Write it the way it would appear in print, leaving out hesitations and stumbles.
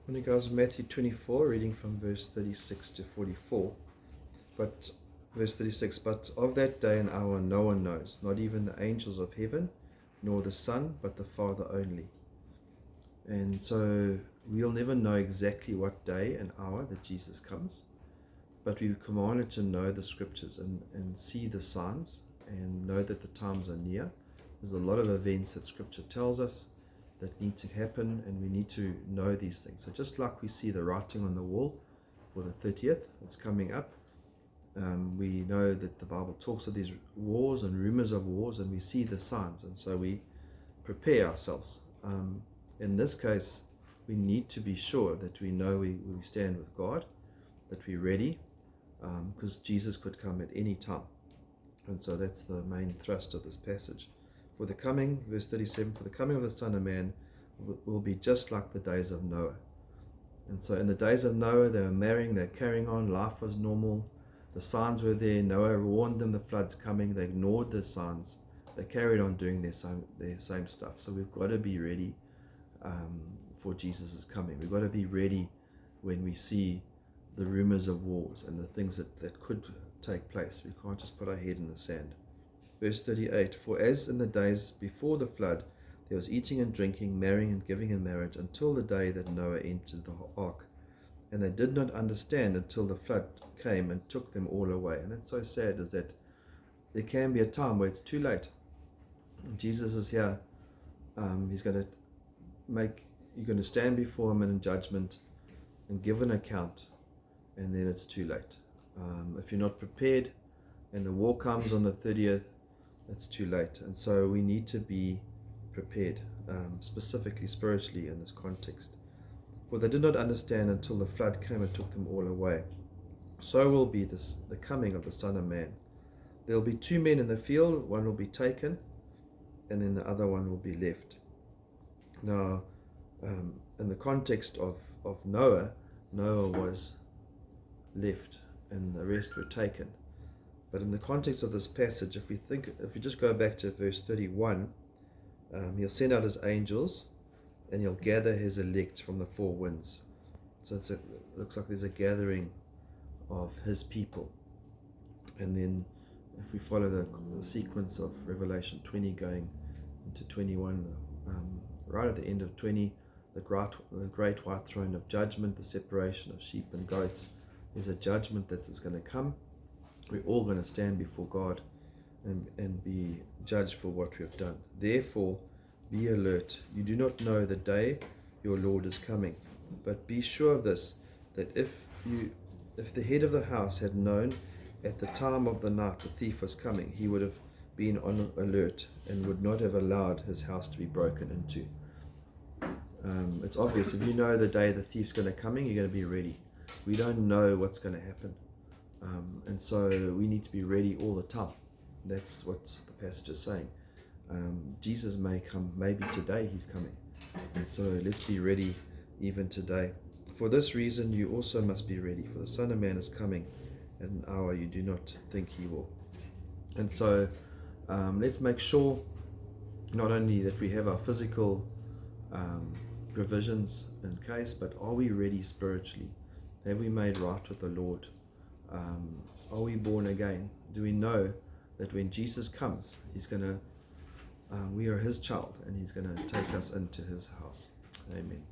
When he goes Matthew 24, reading from verse 36 to 44. But verse 36, but of that day and hour no one knows, not even the angels of heaven, nor the Son, but the Father only. And so we'll never know exactly what day and hour that Jesus comes, but we're commanded to know the scriptures and see the signs and know that the times are near. There's a lot of events that scripture tells us that need to happen, and we need to know these things. So just like we see the writing on the wall for the 30th, it's coming up. We know that the Bible talks of these wars and rumors of wars, and we see the signs, and so we prepare ourselves. In this case, we need to be sure that we know we stand with God, that we're ready, because Jesus could come at any time. And so that's the main thrust of this passage. For the coming, verse 37, for the coming of the Son of Man will be just like the days of Noah. And so in the days of Noah, they were marrying, they're carrying on, life was normal, the signs were there, Noah warned them the flood's coming, they ignored the signs, they carried on doing their same stuff. So we've got to be ready for Jesus' coming. We've got to be ready when we see the rumors of wars and the things that could take place. We can't just put our head in the sand. Verse 38, for as in the days before the flood, there was eating and drinking, marrying and giving in marriage, until the day that Noah entered the ark. And they did not understand until the flood came and took them all away. And that's so sad, is that there can be a time where it's too late. Jesus is here. He's going to you're going to stand before him in judgment and give an account, and then it's too late. If you're not prepared and the war comes on the 30th, it's too late. And so we need to be prepared, specifically spiritually in this context. For they did not understand until the flood came and took them all away. So will be the coming of the Son of Man. There will be two men in the field, one will be taken, and then the other one will be left. Now, in the context of Noah, Noah was left and the rest were taken. But in the context of this passage, if we just go back to verse 31, he'll send out his angels and he'll gather his elect from the four winds. So it looks like there's a gathering of his people. And then if we follow the sequence of Revelation 20 going into 21, right at the end of 20, the great white throne of judgment, the separation of sheep and goats. There's a judgment that is going to come. We're all going to stand before God and be judged for what we have done. Therefore, be alert. You do not know the day your Lord is coming. But be sure of this, that if the head of the house had known at the time of the night the thief was coming, he would have been on alert and would not have allowed his house to be broken into. It's obvious, if you know the day the thief's going to come in, you're going to be ready. We don't know what's going to happen. And so we need to be ready all the time. That's what the passage is saying. Jesus may come, maybe today he's coming. And so let's be ready even today. For this reason you also must be ready, for the Son of Man is coming at an hour you do not think he will. And so let's make sure not only that we have our physical provisions in case, but are we ready spiritually? Have we made right with the Lord? Are we born again? Do we know that when Jesus comes, he's going to, we are his child, and he's going to take us into his house? Amen.